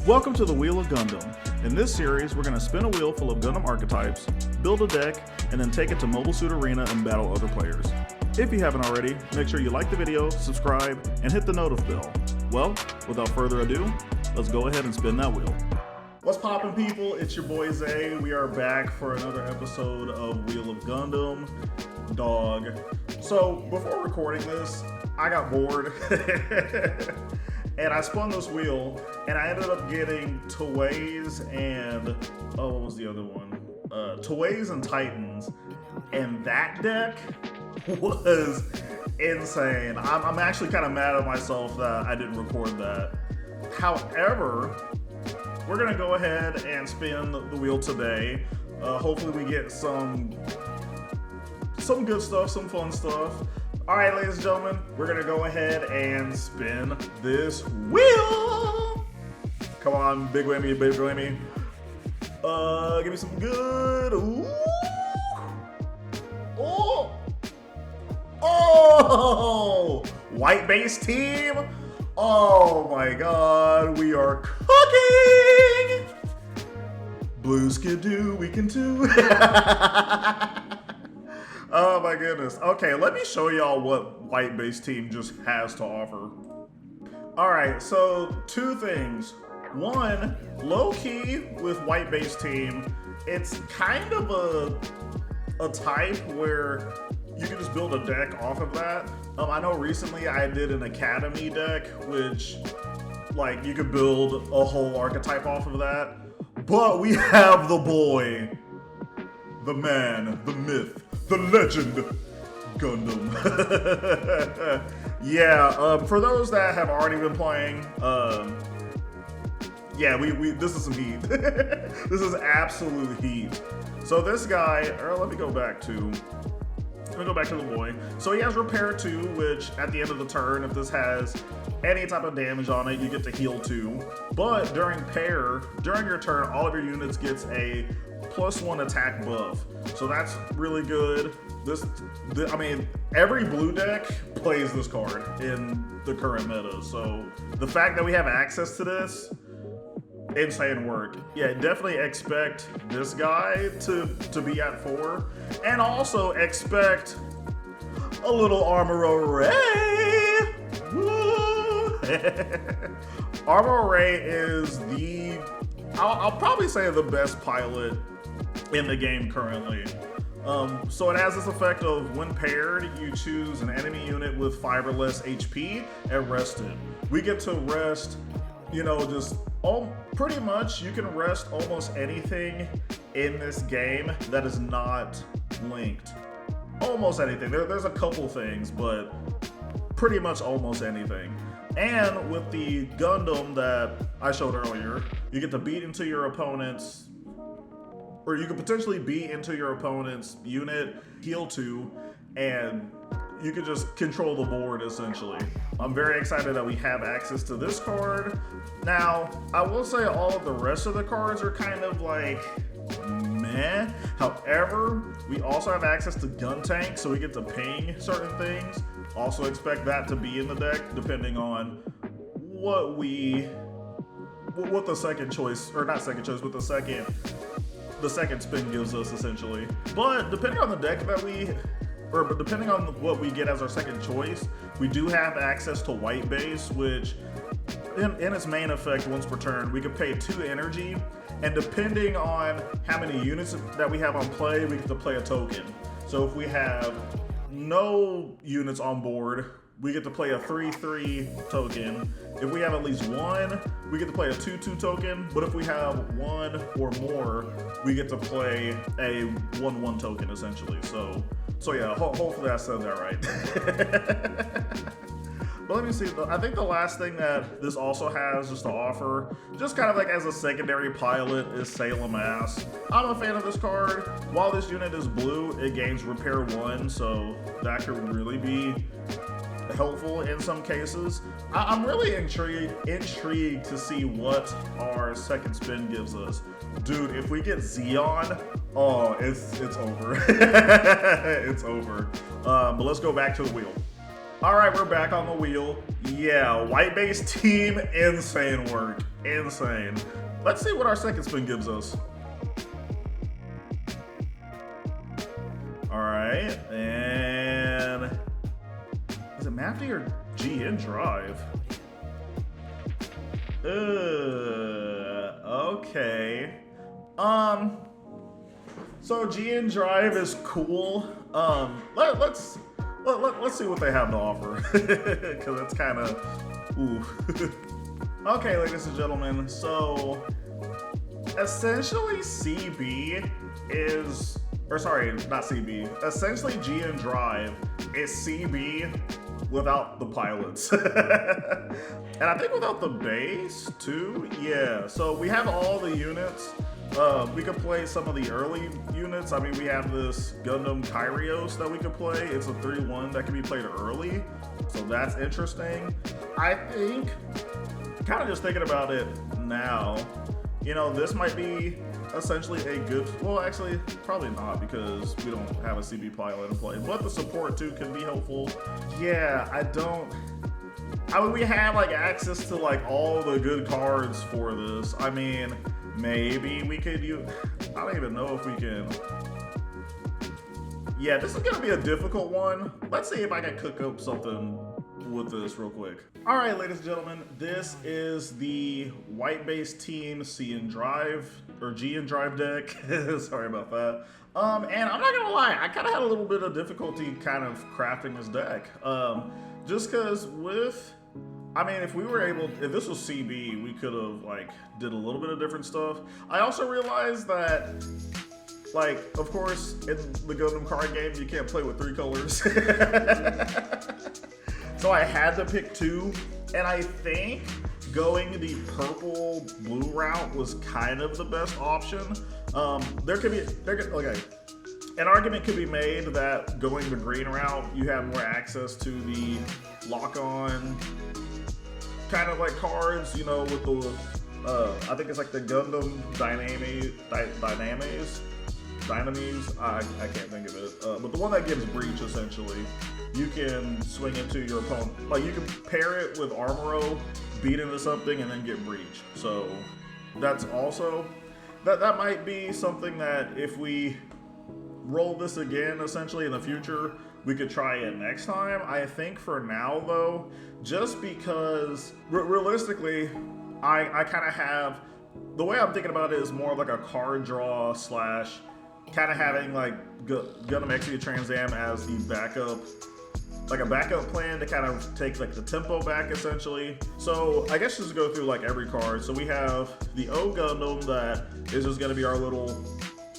Welcome to the Wheel of Gundam. In this series, we're going to spin a wheel full of Gundam archetypes, build a deck, and then take it to Mobile Suit Arena and battle other players. If you haven't already, make sure you like the video, subscribe, and hit the notif bell. Well, without further ado, let's go ahead and spin that wheel. What's poppin', people? It's your boy Zay. We are back for another episode of Wheel of Gundam. Dog. So, before recording this, I got bored. And I spun this wheel, and I ended up getting Toways and, what was the other one? Toways and Titans. And that deck was insane. I'm actually kind of mad at myself that I didn't record that. However, we're gonna go ahead and spin the wheel today. Hopefully we get some good stuff, some fun stuff. All right, ladies and gentlemen, we're gonna go ahead and spin this wheel. Come on, big whammy, big whammy. Give me some good. Ooh. Oh, white base team. Oh my God, we are cooking. Blue skidoo, we can do. Oh my goodness. Okay, let me show y'all what white base team just has to offer. All right, so two things. One, low key with white base team, it's kind of a type where you can just build a deck off of that. I know recently I did an academy deck, which like you could build a whole archetype off of that. But we have the boy, the man, the myth, the legend, Gundam. Yeah, for those that have already been playing, yeah, this is some heat. This is absolute heat. So this guy, let me go back to the boy. So he has Repair 2, which at the end of the turn, if this has any type of damage on it, you get to heal 2. But during your turn, all of your units gets a +1 attack buff. So that's really good. I mean, every blue deck plays this card in the current meta. So the fact that we have access to this, insane work. Yeah, definitely expect this guy to be at 4. And also expect a little armor array. Woo! Armor array is I'll probably say the best pilot in the game currently. So it has this effect of when paired, you choose an enemy unit with 5 or less HP and rest it. We get to rest, pretty much you can rest almost anything in this game that is not linked. Almost anything. There's a couple things, but pretty much almost anything. And with the Gundam that I showed earlier, you get to beat into your opponent's, or you could potentially beat into your opponent's unit, heal 2, and you can just control the board essentially. I'm very excited that we have access to this card. Now, I will say all of the rest of the cards are kind of like meh. However, we also have access to gun tank, so we get to ping certain things. Also expect that to be in the deck depending on what the second choice, or not second choice, but the second spin gives us essentially. But depending on the deck but depending on what we get as our second choice, we do have access to white base, which in its main effect once per turn, we can pay 2 energy, and depending on how many units that we have on play, we get to play a token. So if we have no units on board, we get to play a 3/3 token. If we have at least 1, we get to play a 2/2 token. But if we have 1 or more, we get to play a 1/1 token essentially. So yeah, hopefully I said that right. But let me see, I think the last thing that this also has just to offer, just kind of like as a secondary pilot, is Salem Ass. I'm a fan of this card. While this unit is blue, it gains Repair 1, so that could really be helpful in some cases. I'm really intrigued to see what our second spin gives us. Dude, if we get Xeon, oh, it's over. It's over. But let's go back to the wheel. All right, we're back on the wheel. Yeah, white base team, insane work. insane. Let's see what our second spin gives us. All right, and is it Mafty or GN Drive? Okay. So GN Drive is cool. Let's see what they have to offer, because it's kind of ooh. Okay, ladies and gentlemen. So essentially, CB is, or sorry, not CB. Essentially, GN Drive is CB without the pilots. And I think without the base too. Yeah, so we have all the units. We could play some of the early units. I mean, we have this Gundam Kyrios that we could play. It's a 3-1 that can be played early, so that's interesting. I think, kind of just thinking about it now, you know, this might be essentially a good, well, actually, probably not, because we don't have a CB pilot in play, but the support too can be helpful. Yeah, I mean, we have like access to like all the good cards for this. I mean, maybe we could use, I don't even know if we can. Yeah, this is gonna be a difficult one. Let's see if I can cook up something with this real quick. All right, ladies and gentlemen, this is the white base team CN Drive, or GN Drive deck. Sorry about that. And I'm not gonna lie, I kind of had a little bit of difficulty kind of crafting this deck. Just cause with, I mean, if this was CB, we could have like did a little bit of different stuff. I also realized that, like, of course, in the Gundam card game, you can't play with 3 colors. So I had to pick 2, and I think going the purple-blue route was kind of the best option. Okay. An argument could be made that going the green route, you have more access to the lock-on kind of like cards, you know, with the, I think it's like the Gundam Dynames, I can't think of it, but the one that gives breach, essentially. You can swing into your opponent, like you can pair it with Armoro, beat into something, and then get breach. So that's also, that might be something that if we roll this again, essentially in the future, we could try it next time. I think for now though, just because realistically, I kind of have, the way I'm thinking about it is more like a card draw slash kind of having like Gundam Exia Trans Am as the backup, like a backup plan to kind of take like the tempo back essentially. So I guess just go through like every card. So we have the O Gundam that is just gonna be our little,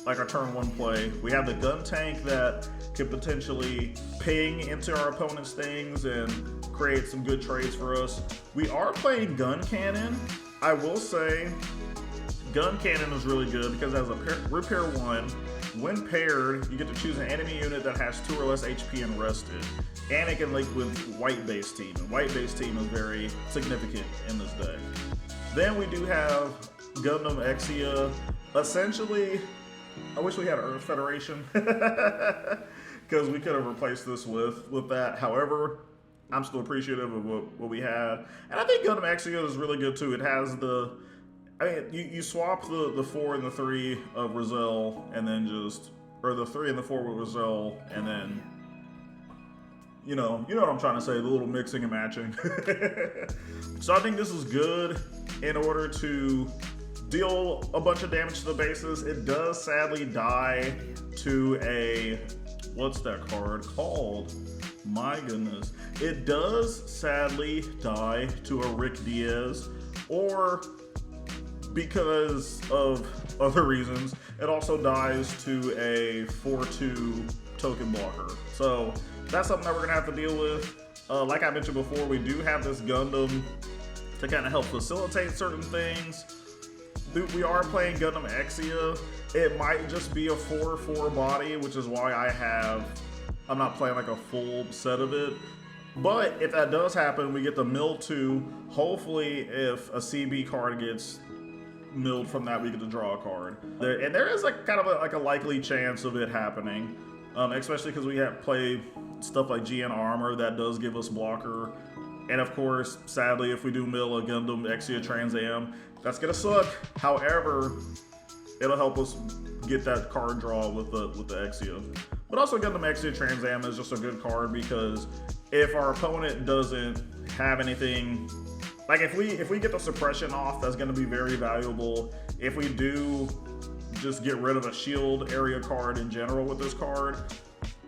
like our turn 1 play. We have the gun tank that could potentially ping into our opponent's things and create some good trades for us. We are playing gun cannon. I will say gun cannon is really good because as a repair 1, when paired, you get to choose an enemy unit that has 2 or less HP and rested. And it can link with white base team. And white base team is very significant in this deck. Then we do have Gundam Exia. Essentially, I wish we had Earth Federation because we could have replaced this with that. However, I'm still appreciative of what we had. And I think Gundam Exia is really good too. It has the, I mean, you swap the 4 and the 3 of Rizal, and then just, or the 3 and the 4 with Rizal, and then, you know what I'm trying to say, the little mixing and matching. So I think this is good in order to deal a bunch of damage to the bases. It does sadly die to a, what's that card called? My goodness. It does sadly die to a Rick Diaz, or because of other reasons, it also dies to a 4-2 token blocker. So that's something that we're gonna have to deal with. Like I mentioned before, we do have this Gundam to kind of help facilitate certain things. We are playing Gundam Exia. It might just be a 4-4 body, which is why I'm not playing like a full set of it. But if that does happen, we get the mill 2. Hopefully, if a CB card gets milled from that, we get to draw a card. And there is like kind of a likely chance of it happening, especially because we have played stuff like GN Armor that does give us blocker. And of course, sadly, if we do mill a GUNDAMTCG Trans Am, that's gonna suck. However, it'll help us get that card draw with the Exia. But also GUNDAMTCG Trans Am is just a good card because if our opponent doesn't have anything, like if we get the suppression off, that's gonna be very valuable. If we do just get rid of a shield area card in general with this card,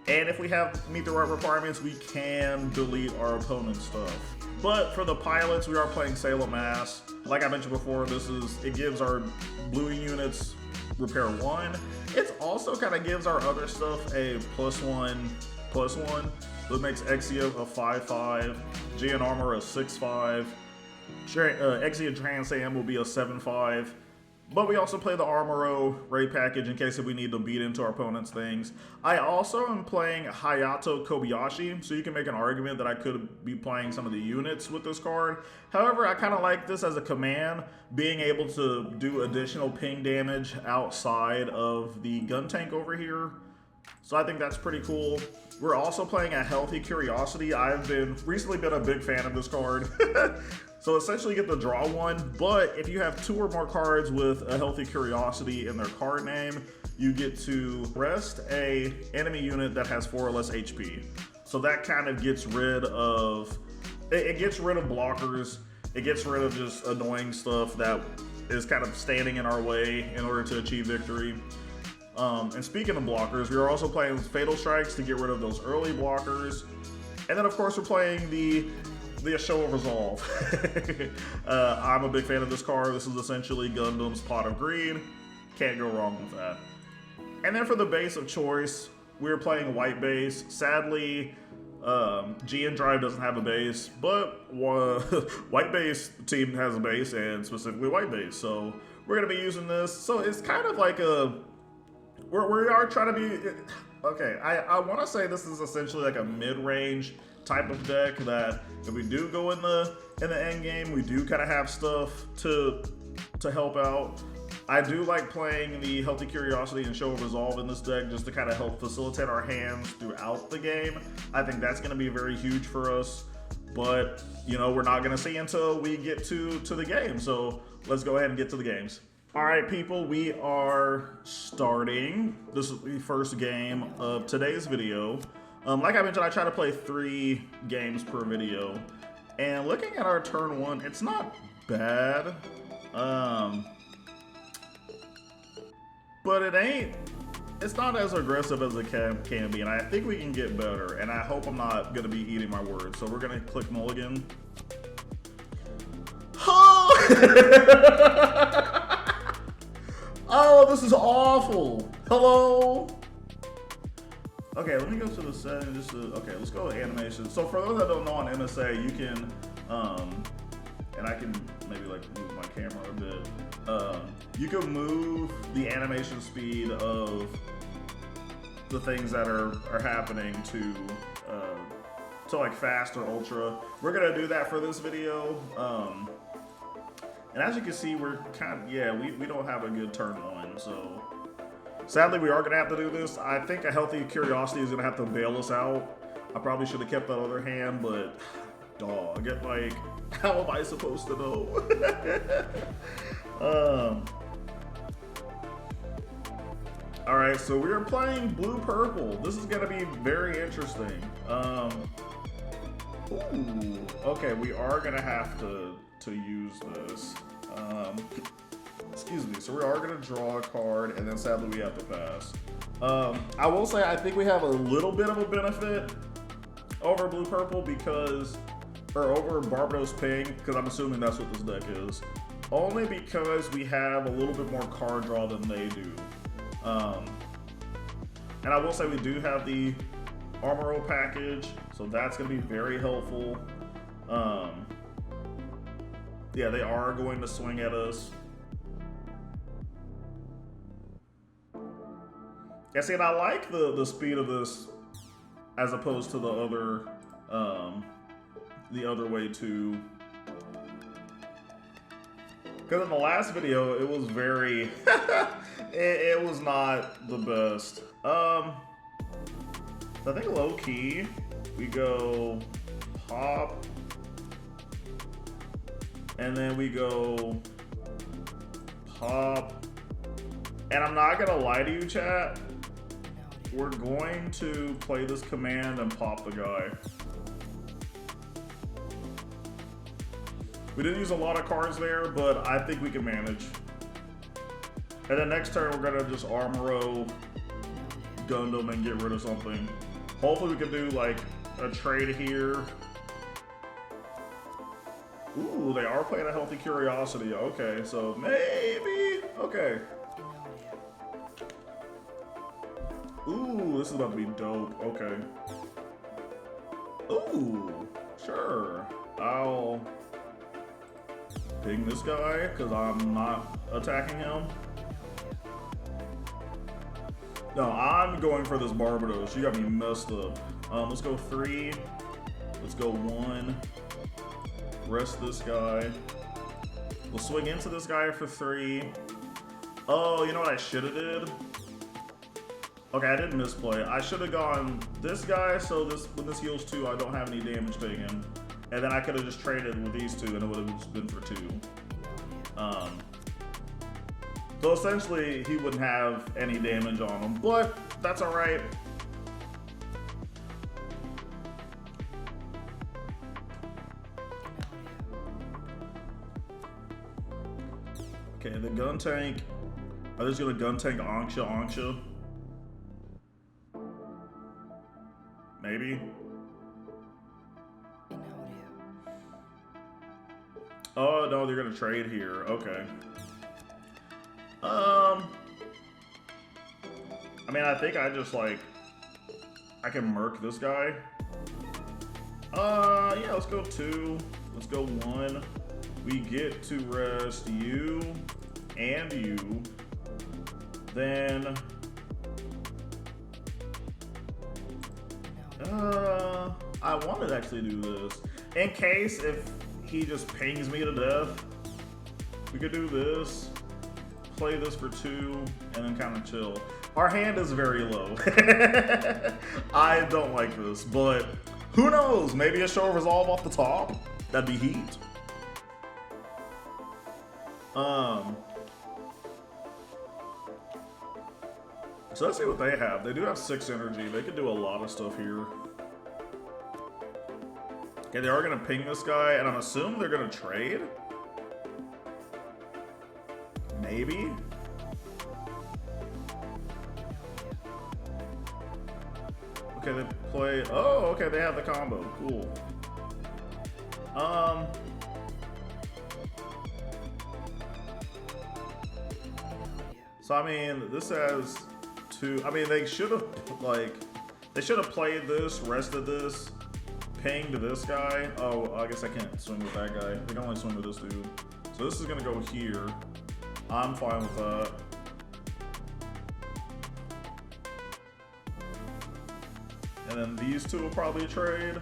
and if we have meet the right requirements, we can delete our opponent's stuff. But for the pilots, we are playing Salem Mass. Like I mentioned before, it gives our blue units repair 1. It also kind of gives our other stuff a +1/+1. That makes Exia a 5/5, G and Armor a 6/5. Exia Trans Am will be a 7/5. But we also play the Armoro raid package in case if we need to beat into our opponent's things. I also am playing Hayato Kobayashi, so you can make an argument that I could be playing some of the units with this card. However, I kind of like this as a command, being able to do additional ping damage outside of the gun tank over here. So I think that's pretty cool. We're also playing a Healthy Curiosity. I've recently been a big fan of this card. So essentially you get to draw 1, but if you have 2 or more cards with a Healthy Curiosity in their card name, you get to rest a enemy unit that has 4 or less HP. So that kind of gets rid of, it gets rid of blockers, it gets rid of just annoying stuff that is kind of standing in our way in order to achieve victory. And speaking of blockers, we are also playing Fatal Strikes to get rid of those early blockers. And then of course we're playing the Show of Resolve. I'm a big fan of this card. This is essentially Gundam's Pot of Greed. Can't go wrong with that. And then for the base of choice, we're playing White Base. Sadly, GN Drive doesn't have a base, but White Base team has a base, and specifically White Base. So we're gonna be using this. So it's kind of like we are trying to be, okay, I wanna say this is essentially like a mid-range type of deck that if we do go in the end game, we do kind of have stuff to help out. I do like playing the Healthy Curiosity and Show of Resolve in this deck just to kind of help facilitate our hands throughout the game. I think that's going to be very huge for us, but you know, we're not going to see until we get to the game. So let's go ahead and get to the games. All right, people, we are starting. This is the first game of today's video. Like I mentioned, I try to play 3 games per video, and looking at our turn 1, it's not bad, but it's not as aggressive as it can be, and I think we can get better, and I hope I'm not going to be eating my words, so we're going to click mulligan. Oh! Oh, this is awful. Hello? Okay, let me go to the settings. Okay, let's go to animation. So for those that don't know, on MSA, you can, and I can maybe like move my camera a bit. You can move the animation speed of the things that are happening to like fast or ultra. We're gonna do that for this video. And as you can see, we're kind of, yeah, we don't have a good turn 1, so. Sadly, we are going to have to do this. I think a Healthy Curiosity is going to have to bail us out. I probably should have kept that other hand, but dog, like, how am I supposed to know? All right, so we're playing blue-purple. This is going to be very interesting. Ooh, okay, we are going to have to use this. Excuse me, so we are going to draw a card, and then sadly we have to pass. I will say I think we have a little bit of a benefit over blue-purple or over Barbados Pink, because I'm assuming that's what this deck is. Only because we have a little bit more card draw than they do. And I will say we do have the Armoro package, so that's going to be very helpful. Yeah, they are going to swing at us. Yeah, see, and I like the speed of this as opposed to the other way too. Because in the last video, it was very, it was not the best. I think low key, we go pop, And then we go pop. And I'm not gonna lie to you, chat. We're going to play this command and pop the guy. We didn't use a lot of cards there, but I think we can manage. And then next turn, we're gonna just Armoro Gundam and get rid of something. Hopefully we can do like a trade here. Ooh, they are playing a Healthy Curiosity. Okay, so maybe, okay. Ooh, this is about to be dope. Okay. Ooh, sure. I'll ping this guy because I'm not attacking him. No, I'm going for this Barbados. You got me messed up. Let's go 3. Let's go 1. Rest this guy. We'll swing into this guy for 3. Oh, you know what I should have did? Okay, I did misplay. I should have gone this guy, so this when this heals 2, I don't have any damage taken. And then I could have just traded with these 2 and it would have just been for 2. So essentially, he wouldn't have any damage on him, but that's all right. Okay, the gun tank. Are they just gonna gun tank Anksha? Maybe. Oh no, they're gonna trade here. Okay. I mean, I think I just like I can murk this guy. Yeah, let's go 2. Let's go 1. We get to rest you and you. Then I want to actually do this. In case if he just pings me to death, we could do this, play this for 2, and then kind of chill. Our hand is very low. I don't like this, but who knows? Maybe a show of resolve off the top. That'd be heat. So let's see what they have. They do have 6 energy. They could do a lot of stuff here. Okay, they are gonna ping this guy, and I'm assuming they're gonna trade. Maybe. Okay, they play. Oh, okay, they have the combo. Cool. So I mean, this has 2. I mean, they should have played this, rested this, pinged this guy. Oh, I guess I can't swing with that guy. We can only swing with this dude. So this is gonna go here. I'm fine with that. And then these 2 will probably trade.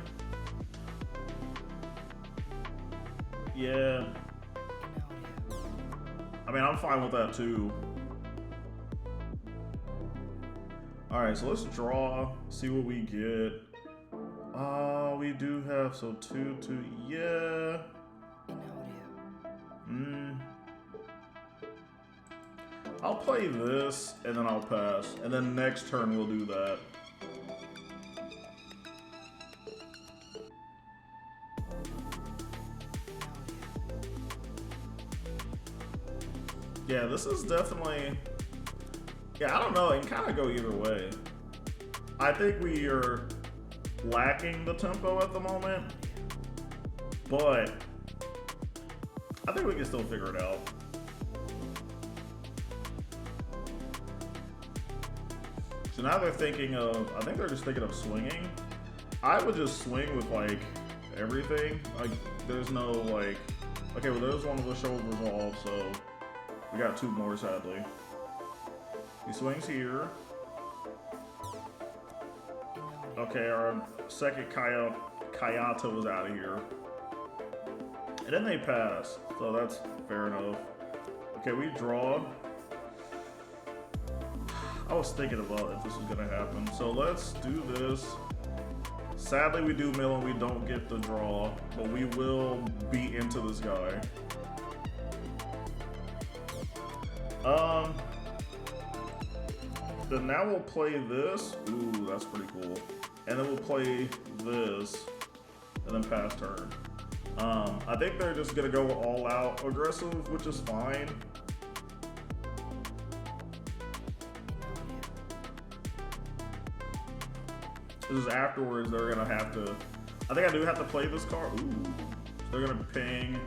Yeah. I mean, I'm fine with that too. Alright, so let's draw, see what we get. We do have, so 2, yeah. I'll play this, and then I'll pass. And then next turn we'll do that. Yeah, this is definitely... Yeah, I don't know. It can kind of go either way. I think we are lacking the tempo at the moment, but I think we can still figure it out. So now they're thinking of, I think they're just thinking of swinging. I would just swing with like everything. Like there's no like, okay, well there's one of the show resolve, so we got 2 more sadly. He swings here. Okay, our second Kayata was out of here. And then they pass, so that's fair enough. Okay, we draw. I was thinking about if this was gonna happen. So let's do this. Sadly, we do mill and we don't get the draw, but we will beat into this guy. Um, then now we'll play this. Ooh, that's pretty cool. And then we'll play this, and then pass turn. I think they're just gonna go all out aggressive, which is fine. Just afterwards, they're gonna have to. I think I do have to play this card. Ooh, they're gonna ping.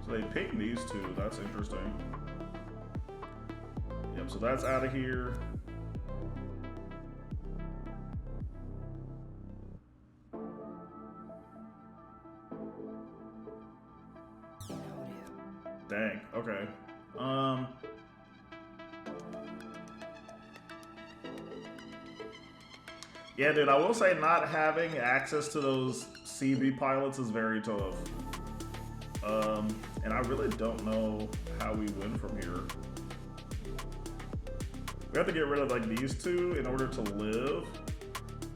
So they ping these two. That's interesting. Yep. So that's out of here. Dang. Okay. Yeah, dude, I will say not having access to those CB pilots is very tough. And I really don't know how we win from here. We have to get rid of like these two in order to live.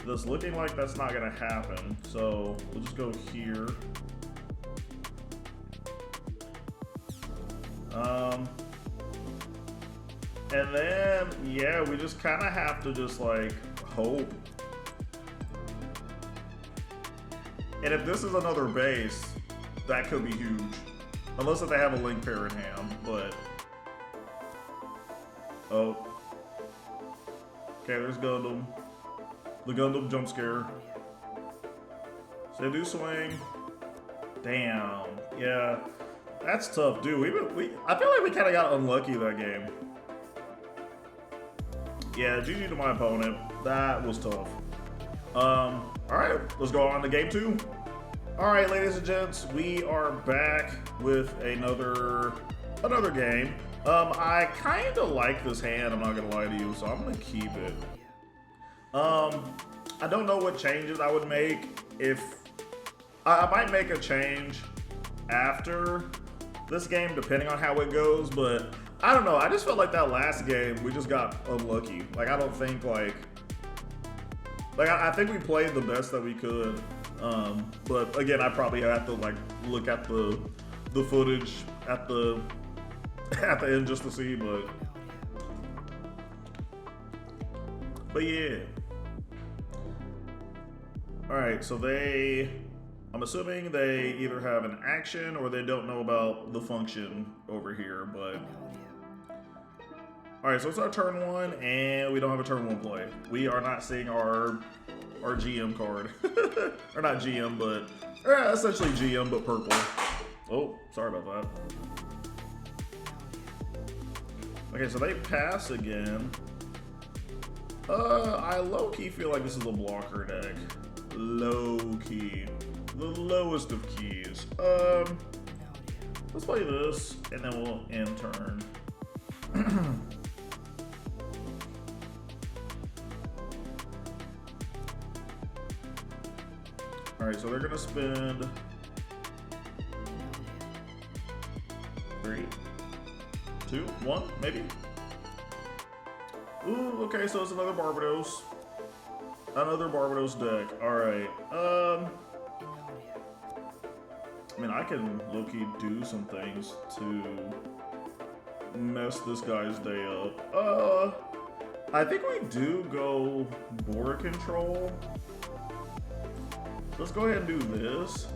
It's looking like that's not gonna happen. So we'll just go here. And then, yeah, we just kind of have to just like hope. And if this is another base, that could be huge. Unless if they have a link pair in hand, but. Oh. Okay, there's Gundam. The Gundam jump scare. So they do swing. Damn. Yeah. That's tough, dude. I feel like we kind of got unlucky that game. Yeah, GG to my opponent. That was tough. Alright, let's go on to game 2. Alright, ladies and gents, we are back with another game. I kind of like this hand, I'm not going to lie to you, so I'm going to keep it. I don't know what changes I would make if... I might make a change after this game, depending on how it goes, but I don't know. I just felt like that last game, we just got unlucky. Like, I don't think, like I think we played the best that we could. But again, I probably have to like look at the footage at the end just to see, but yeah. All right, so I'm assuming they either have an action or they don't know about the function over here, but. All right, so it's our turn 1, and we don't have a turn 1 play. We are not seeing our GM card. Or not GM, but essentially GM, but purple. Oh, sorry about that. Okay, so they pass again. I low-key feel like this is a blocker deck. Low-key. The lowest of keys. Let's play this, and then we'll end turn. Alright, so they're gonna spend 3, 2, 1, maybe? Ooh, okay, so it's another Barbados. Another Barbados deck. Alright. I mean, I can low-key do some things to mess this guy's day up. I think we do go board control. Let's go ahead and do this.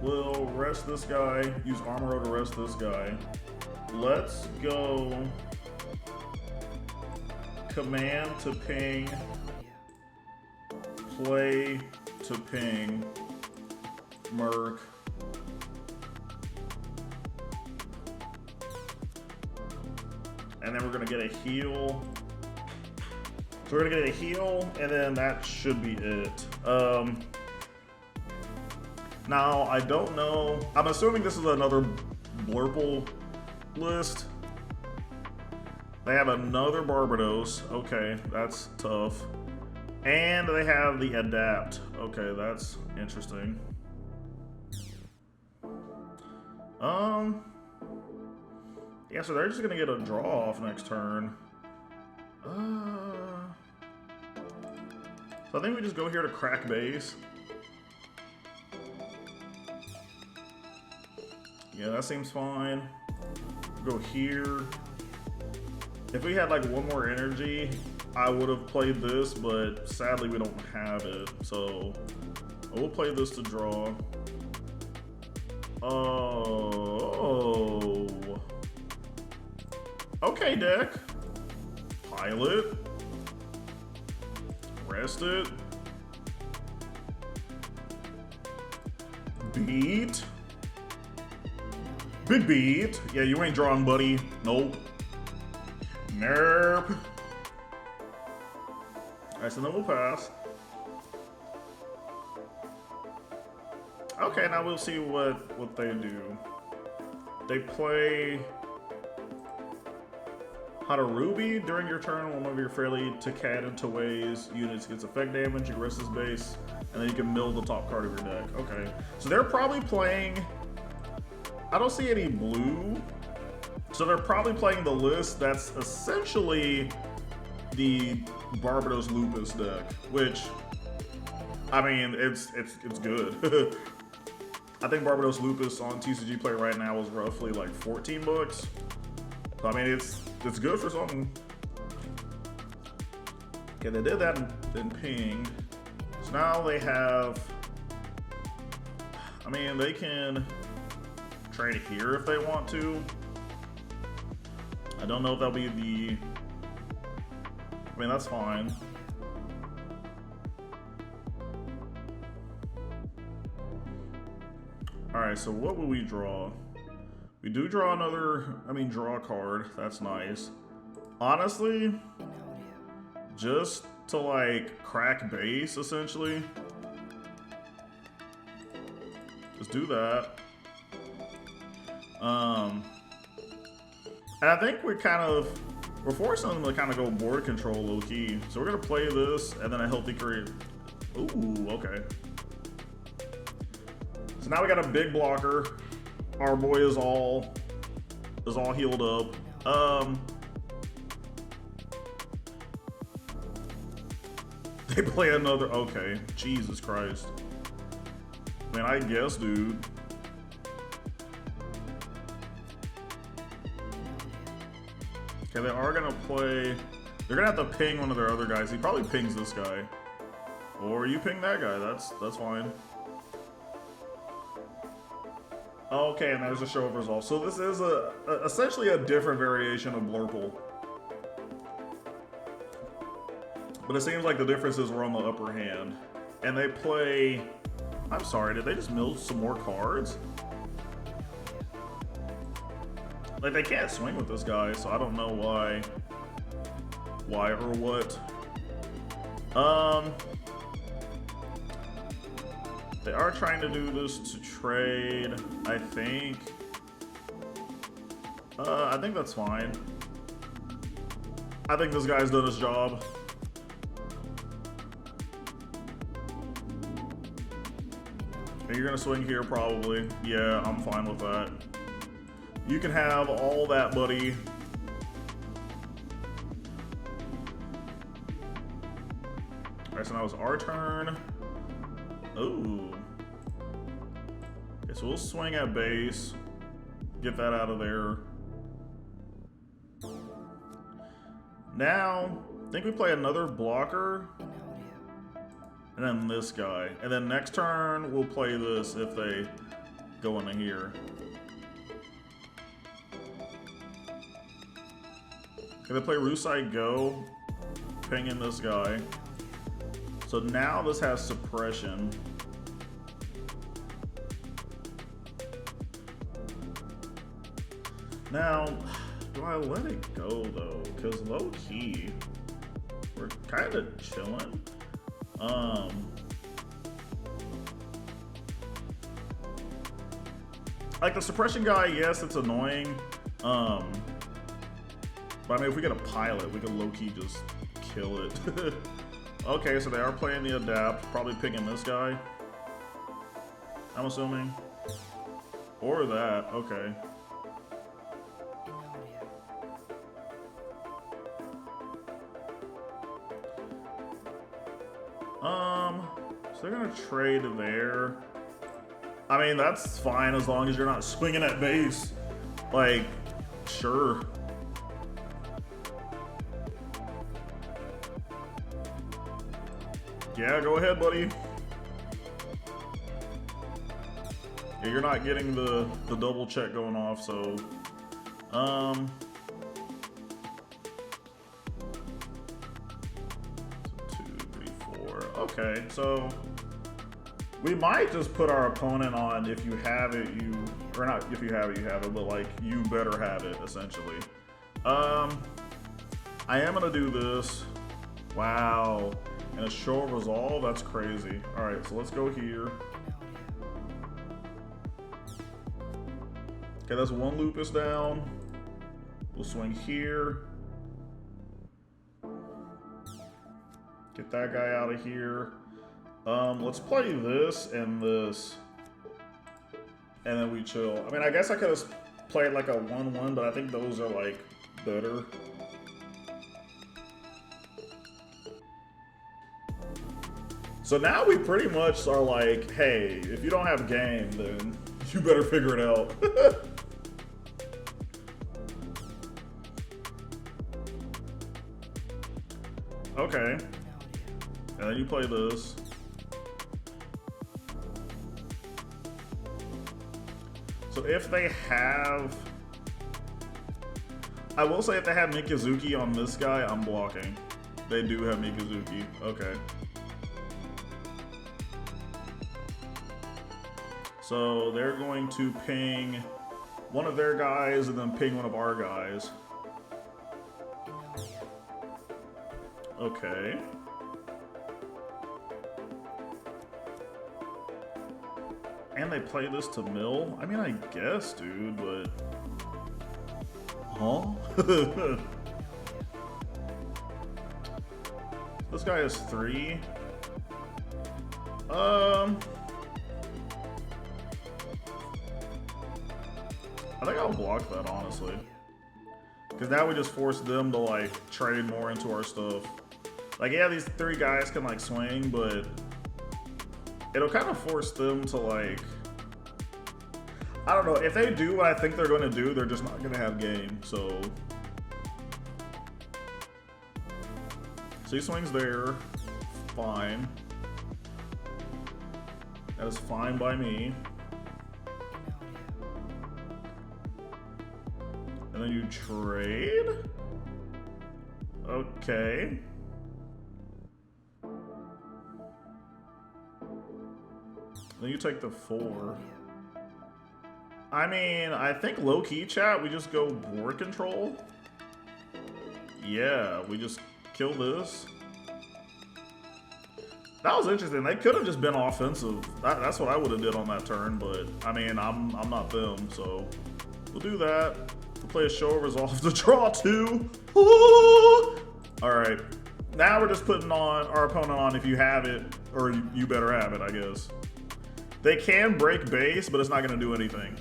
We'll rest this guy, use Armor to rest this guy. Let's go command to ping, play to ping, Merc. And then we're gonna get a heal. So we're gonna get a heal, and then that should be it. Now, I don't know. I'm assuming this is another Blurple list. They have another Barbados. Okay, that's tough. And they have the Adapt. Okay, that's interesting. Yeah, so they're just gonna get a draw off next turn. So I think we just go here to crack base. Yeah, that seems fine. Go here. If we had like one more energy, I would have played this, but sadly we don't have it. So I will play this to draw. Oh. Okay, deck. Pilot. Rest it. Beat. Big beat. Yeah, you ain't drawing, buddy. Nope. Nerp. Alright, so then we'll pass. Okay, now we'll see what they do. They play Hadarubi. During your turn, one of your fairly Takad and Tawei's units gets effect damage, you rest his base, and then you can mill the top card of your deck. Okay. So they're probably playing... I don't see any blue. So they're probably playing the list that's essentially the Barbados Lupus deck, which, I mean, it's good. I think Barbados Lupus on TCG Play right now is roughly like 14 bucks. So I mean, it's good for something. Okay, they did that and pinged. So now they have, I mean, they can trade here if they want to. I don't know if that'll be the, I mean, that's fine. All right, so what will we draw? We do draw another, I mean, draw a card. That's nice. Honestly, just to like crack base, essentially. Just do that. And I think we're forcing them to kind of go board control low key. So we're gonna play this and then a healthy create. Ooh, okay. So now we got a big blocker. Our boy is all healed up. They play another, okay. Jesus Christ. I mean, I guess, dude. Okay, they are gonna play, they're gonna have to ping one of their other guys. He probably pings this guy. Or you ping that guy, that's fine. Okay, and there's a show of results. So this is essentially a different variation of Blurple. But it seems like the differences were on the upper hand. And they play, I'm sorry, did they just mill some more cards? Like, they can't swing with this guy, so I don't know why or what. They are trying to do this to trade, I think. I think that's fine. I think this guy's done his job. You're gonna swing here, probably. Yeah, I'm fine with that. You can have all that, buddy. Alright, so now it's our turn. Ooh. Okay, so we'll swing at base. Get that out of there. Now, I think we play another blocker. And then this guy. And then next turn, we'll play this if they go into here. Okay, they play Rusai Go, pinging this guy. So now this has suppression. Now, do I let it go though? Because low key, we're kind of chilling. Like the suppression guy, yes, it's annoying. But I mean, if we get a pilot, we can low-key just kill it. Okay, so they are playing the adapt, probably picking this guy, I'm assuming. Or that, okay. So they're gonna trade there. I mean, that's fine as long as you're not swinging at base. Like, sure. Yeah, go ahead, buddy. Yeah, you're not getting the double check going off, so 2, 3, 4. Okay, so we might just put our opponent on if you have it, or not if you have it, but like you better have it essentially. I am gonna do this. Wow, and a show of resolve, that's crazy. All right, so let's go here. Okay, that's one lupus down. We'll swing here. Get that guy out of here. Let's play this and this. And then we chill. I mean, I guess I could have played like a 1-1, but I think those are like better. So now we pretty much are like, hey, if you don't have game, then you better figure it out. Okay. And then you play this. So if they have... I will say if they have Mikazuki on this guy, I'm blocking. They do have Mikazuki. Okay. So they're going to ping one of their guys and then ping one of our guys. Okay. And they play this to mill? I mean, I guess, dude, but... Huh? This guy has 3. I think I'll block that, honestly. Because now we just force them to, like, trade more into our stuff. Like, yeah, these 3 guys can, like, swing, but it'll kind of force them to, like... I don't know. If they do what I think they're going to do, they're just not going to have game, so... So he swings there. Fine. That is fine by me. And then you trade? Okay. Then you take the 4. I mean, I think low-key chat, we just go board control. Yeah, we just kill this. That was interesting. They could have just been offensive. That's what I would have did on that turn, but I mean, I'm not them, so we'll do that. We'll play a show of resolve to draw 2. All right, now we're just putting on our opponent on if you have it, or you better have it, I guess. They can break base, but it's not going to do anything.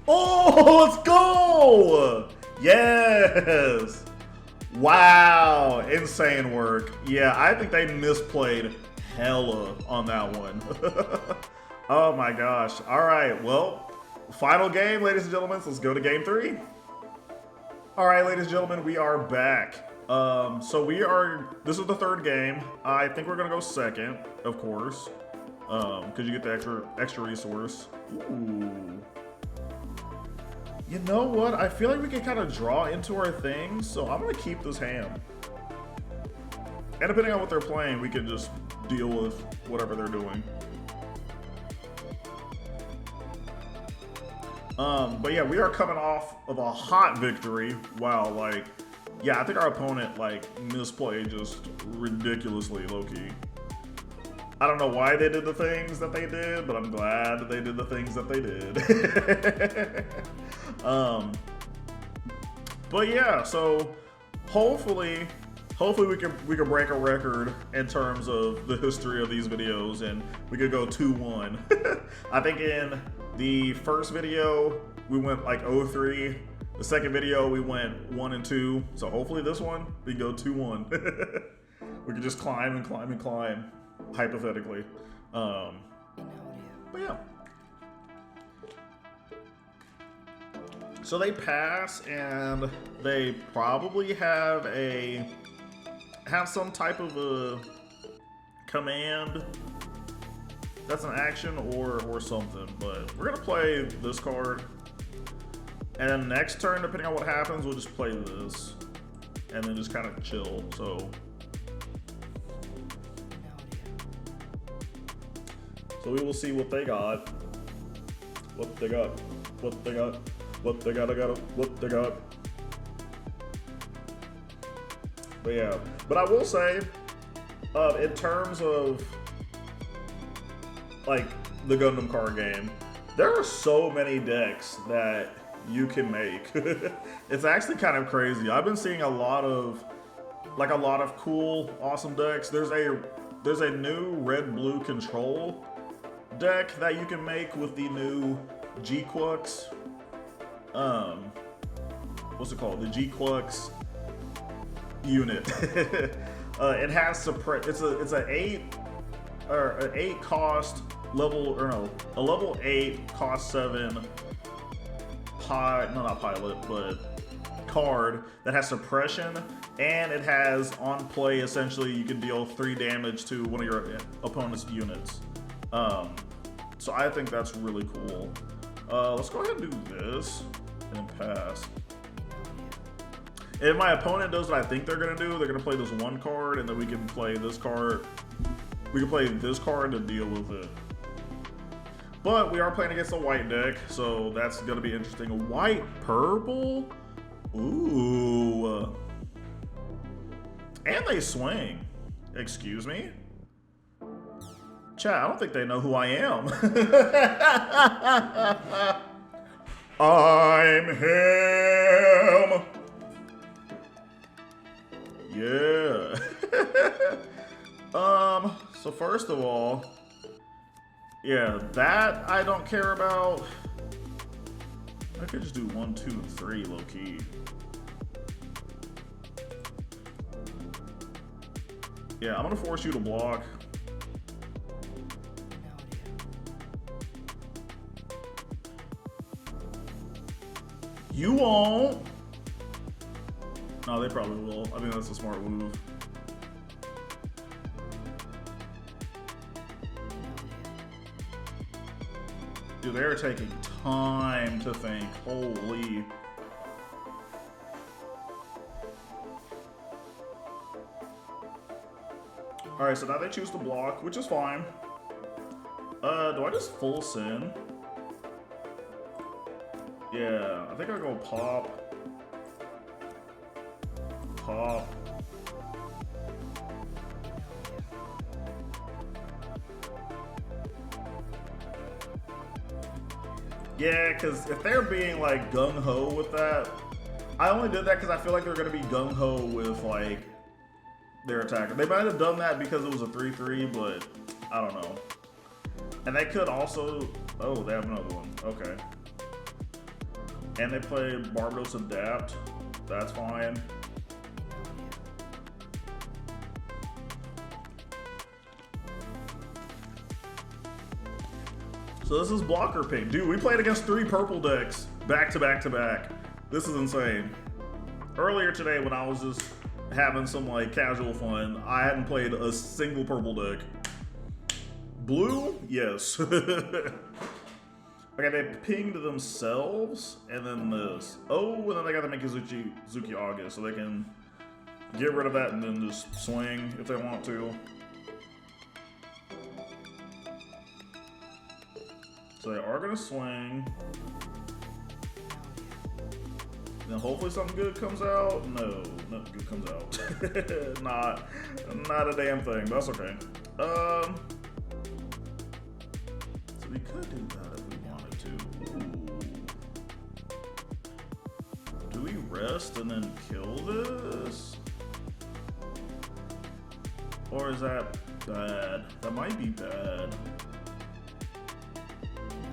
Oh, let's go! Yes! Wow, insane work. Yeah, I think they misplayed hella on that one. Oh my gosh. All right, well, final game, ladies and gentlemen. So let's go to game 3. All right, ladies and gentlemen, we are back. So this is the 3rd game. I think we're gonna go 2nd, of course, because you get the extra resource. Ooh. You know what? I feel like we can kind of draw into our things, so I'm gonna keep this hand. And depending on what they're playing, we can just deal with whatever they're doing. But yeah, we are coming off of a hot victory. Wow, like, yeah, I think our opponent, like, misplayed just ridiculously low-key. I don't know why they did the things that they did, but I'm glad that they did the things that they did. But yeah, so hopefully we can break a record in terms of the history of these videos, and we could go 2-1. I think in the first video we went like 0-3. The second video we went 1-2. So hopefully this one we can go 2-1. We can just climb and climb and climb. hypothetically. But yeah. So they pass, and they probably have some type of a command that's an action or something. But we're gonna play this card, and then next turn, depending on what happens, we'll just play this, and then just kind of chill. So we will see what they got. What they got. What they got. What they got. What they got. But yeah. But I will say, in terms of like the Gundam card game, there are so many decks that you can make. It's actually kind of crazy. I've been seeing a lot of cool, awesome decks. There's a new red-blue control deck that you can make with the new G-Quux. What's it called? The G-Quux unit. It has it's an 8 cost level, or no, a level 8 cost 7 not pilot, but card that has suppression, and it has on play, essentially you can deal 3 damage to one of your opponent's units. So I think that's really cool. Let's go ahead and do this and pass. If my opponent does what I think they're gonna do, they're gonna play this one card, and then we can play this card. We can play this card to deal with it. But we are playing against a white deck, so that's gonna be interesting. White purple? Ooh. And they swing. Excuse me? Chat, I don't think they know who I am. I'm him. Yeah. So first of all, yeah, that I don't care about. I could just do 1, 2, and 3 low key. Yeah, I'm gonna force you to block. You won't. No, they probably will. I think that's a smart move. Dude, they're taking time to think. Holy. Alright, so now they choose to block, which is fine. Do I just full sin? Yeah, I think I'll go pop. Pop. Yeah, because if they're being like gung-ho with that, I only did that because I feel like they're going to be gung-ho with like their attacker. They might have done that because it was a 3-3, but I don't know. And they could also, oh, they have another one. Okay. And they play Barbados Adapt. That's fine. So this is blocker pick. Dude, we played against 3 purple decks back to back to back. This is insane. Earlier today when I was just having some like casual fun, I hadn't played a single purple deck. Blue? Yes. Okay, they pinged themselves, and then this. Oh, and then they got to make a Zuki August, so they can get rid of that and then just swing if they want to. So they are going to swing. Then hopefully something good comes out. No, nothing good comes out. not a damn thing, but that's okay. So we could do that if we wanted to. Ooh. Do we rest and then kill this? Or is that bad? That might be bad.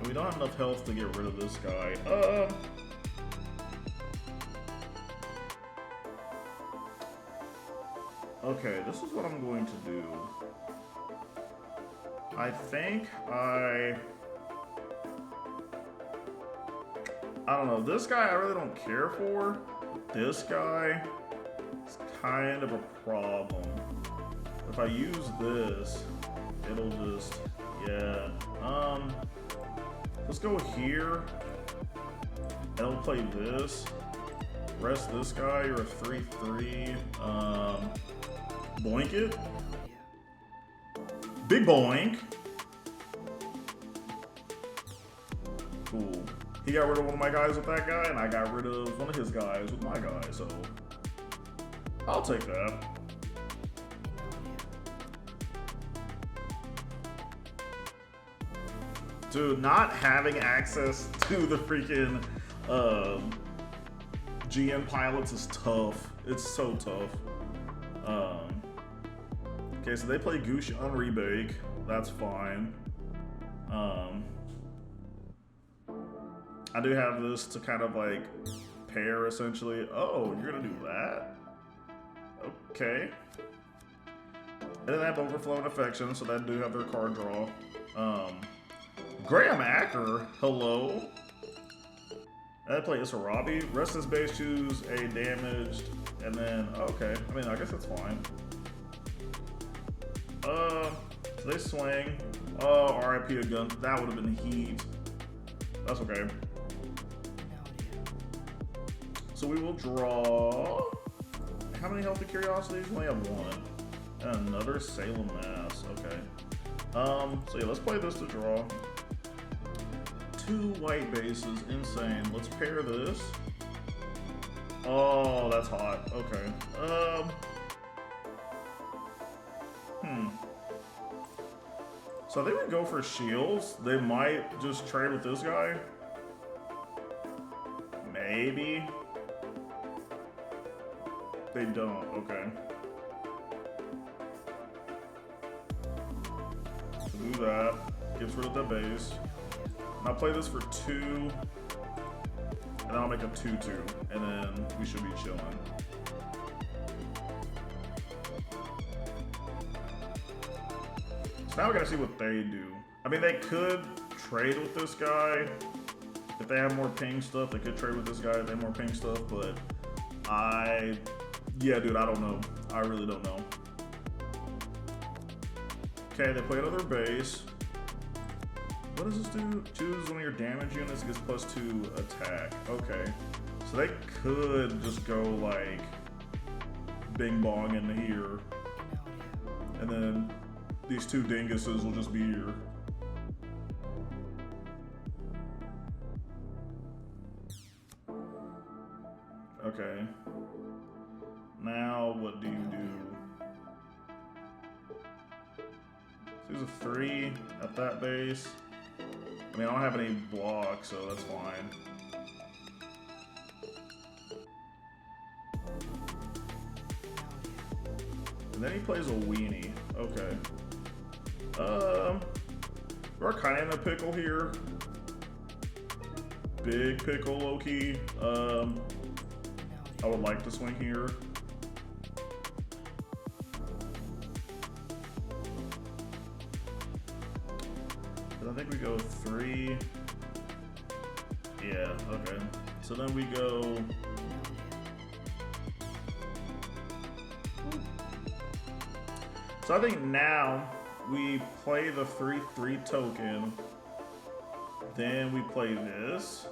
We don't have enough health to get rid of this guy. Okay, this is what I'm going to do. I think I don't know. This guy I really don't care for. This guy is kind of a problem. If I use this, it'll just, yeah. Let's go here. And we'll play this. Rest this guy, you're a 3/3. Boink it. Big boink. Cool. He got rid of one of my guys with that guy, and I got rid of one of his guys with my guy, so I'll take that. Dude, not having access to the freaking GN pilots is tough. It's so tough. Okay, so they play Gush on Rebake. That's fine. I do have this to kind of like pair essentially. Oh, you're gonna do that? Okay. And then I have Overflow and Affection, so that do have their card draw. Graham Acker, hello. I play Isarabi. Rest his base, choose a damaged, and then okay. I mean, I guess that's fine. So they swing. Oh, RIP a gun. That would have been heat. That's okay. So we will draw. How many healthy curiosities? We only have one. And another Salem Mass. Okay. So yeah, let's play this to draw. 2 white bases, insane. Let's pair this. Oh, that's hot. Okay. So I think we go for shields. They might just trade with this guy. Maybe. They don't. Okay. So do that. Gets rid of the base. And I'll play this for 2. And then I'll make a 2/2. And then we should be chilling. So now we gotta see what they do. I mean, they could trade with this guy. If they have more ping stuff, they could trade with this guy if they have more ping stuff, but yeah, dude, I don't know. I really don't know. Okay, they play another base. What does this do? Choose one of your damage units, gets +2 attack. Okay. So they could just go like bing bong into here. And then these 2 dinguses will just be here. Okay. Now what do you do? So there's a 3 at that base. I mean, I don't have any blocks, so that's fine. And then he plays a weenie. Okay. We're kind of in a pickle here. Big pickle, low-key. I would like to swing here. But I think we go 3. Yeah, okay. So then we go... So I think now we play the 3/3 token. Then we play this.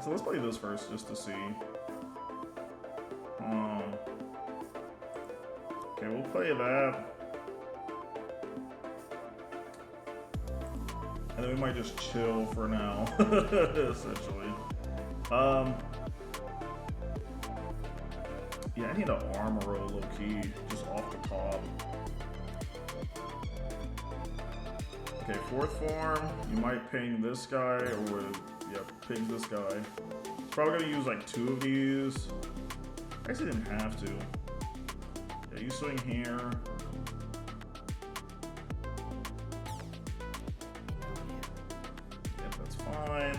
So let's play this first just to see. Okay, we'll play that. And then we might just chill for now, essentially. Yeah, I need an armor roll low-key, just off the top. Okay, 4th form, you might ping this guy, or, yeah, ping this guy. Probably gonna use like 2 of these. I actually didn't have to. Yeah, you swing here. Yeah, that's fine.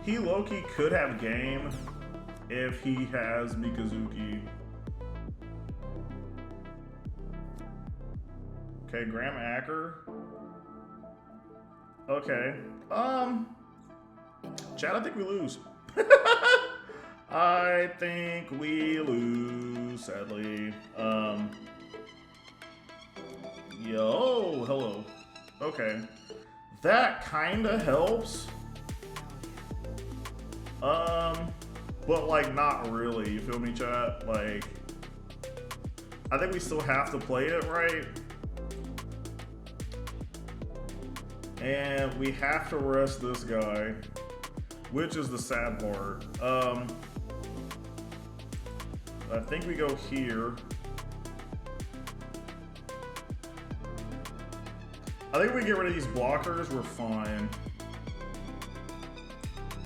He low-key could have game, if he has Mikazuki. Okay, Graham Acker. Okay. Chad, I think we lose. I think we lose, sadly. Yo, hello. Okay. That kinda helps. But like not really, you feel me, chat? Like, I think we still have to play it right. And we have to rest this guy, which is the sad part. I think we go here. I think if we get rid of these blockers, we're fine.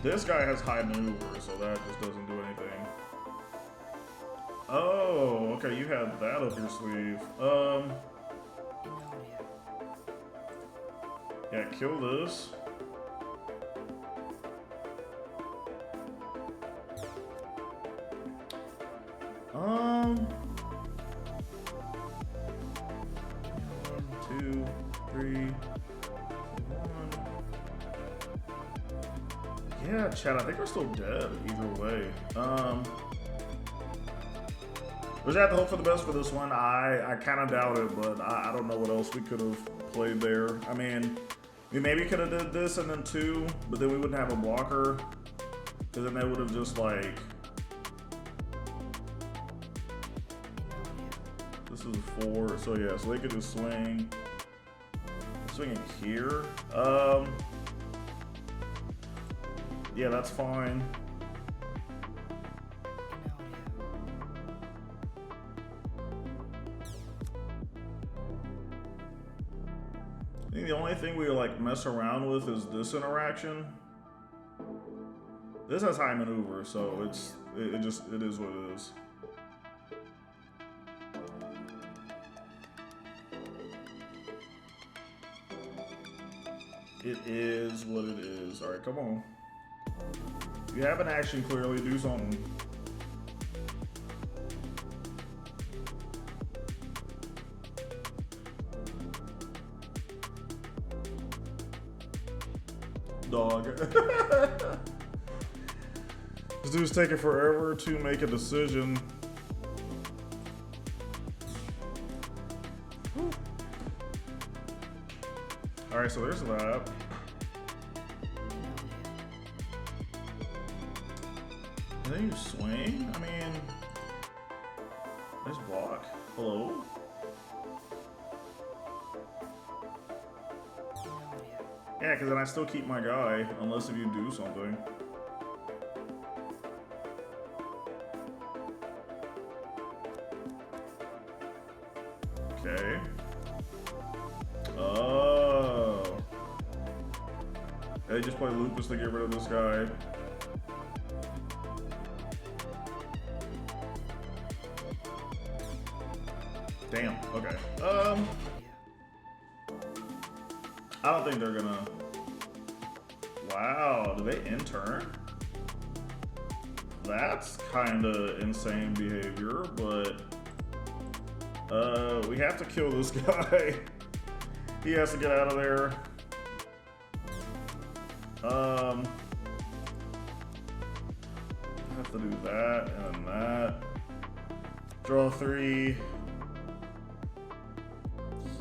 This guy has high maneuver, so that just doesn't do anything. Oh, okay, you have that up your sleeve. Yeah, kill this. One, two, three, one. Yeah, Chad, I think we're still dead either way. We just have to hope for the best for this one. I kind of doubt it, but I don't know what else we could have played there. I mean, we maybe could have did this and then 2, but then we wouldn't have a blocker. Because then they would have just like... This is 4, so yeah, so they could just swing. Swinging here. Yeah, that's fine. I think the only thing we like mess around with is this interaction. This has high maneuver, so it is what it is. It is what it is. All right, come on. You have an action, clearly. Do something. Dog. This dude's taking forever to make a decision. Whew. All right, so there's that. And then you swing? I mean, there's block. Hello? Yeah, because then I still keep my guy, unless if you do something. Okay. Oh. They just play Lupus to get rid of this guy. Damn, okay. I don't think they're gonna... Wow, do they intern? That's kinda insane behavior, but... we have to kill this guy. He has to get out of there. I have to do that and that. Draw 3.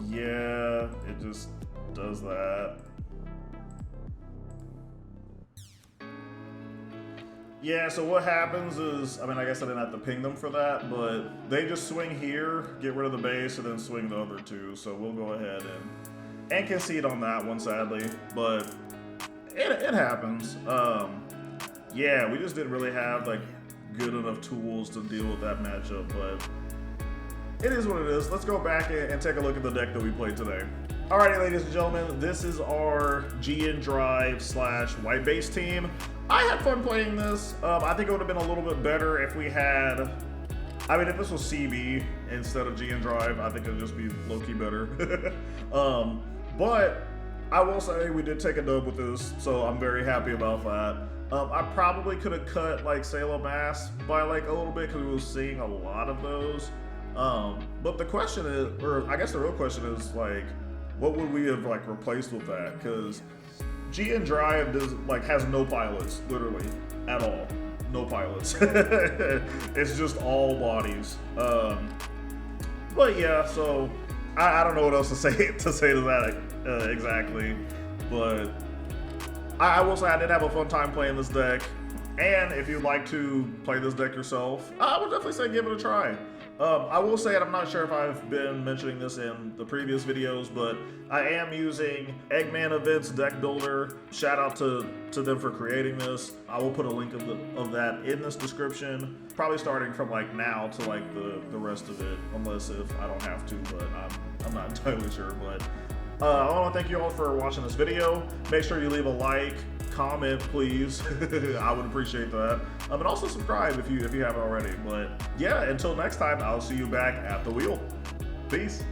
Yeah, it just does that. Yeah, so what happens is, I mean, I guess I didn't have to ping them for that, but they just swing here, get rid of the base, and then swing the other 2. So we'll go ahead and concede on that one, sadly. But it happens. Yeah, we just didn't really have like good enough tools to deal with that matchup, but it is what it is. Let's go back and take a look at the deck that we played today. Alrighty, ladies and gentlemen, this is our GN Drive / white base team. I had fun playing this. I think it would have been a little bit better if we had... I mean, if this was CB instead of GN Drive, I think it would just be low-key better. But I will say we did take a dub with this, so I'm very happy about that. I probably could have cut like Salem Mass by like a little bit because we were seeing a lot of those. But the question is, or I guess the real question is like, what would we have like replaced with that? Because GN Drive does like has no pilots, literally at all. No pilots. It's just all bodies. But yeah, so I don't know what else to say to that exactly. But I will say I did have a fun time playing this deck. And if you'd like to play this deck yourself, I would definitely say give it a try. I will say, and I'm not sure if I've been mentioning this in the previous videos, but I am using Eggman Events Deck Builder. Shout out to them for creating this. I will put a link of that in this description, probably starting from like now to like the rest of it, unless if I don't have to, but I'm not entirely sure. But I want to thank you all for watching this video. Make sure you leave a like, comment, please. I would appreciate that. And also subscribe if you haven't already. But yeah, until next time, I'll see you back at the wheel. Peace.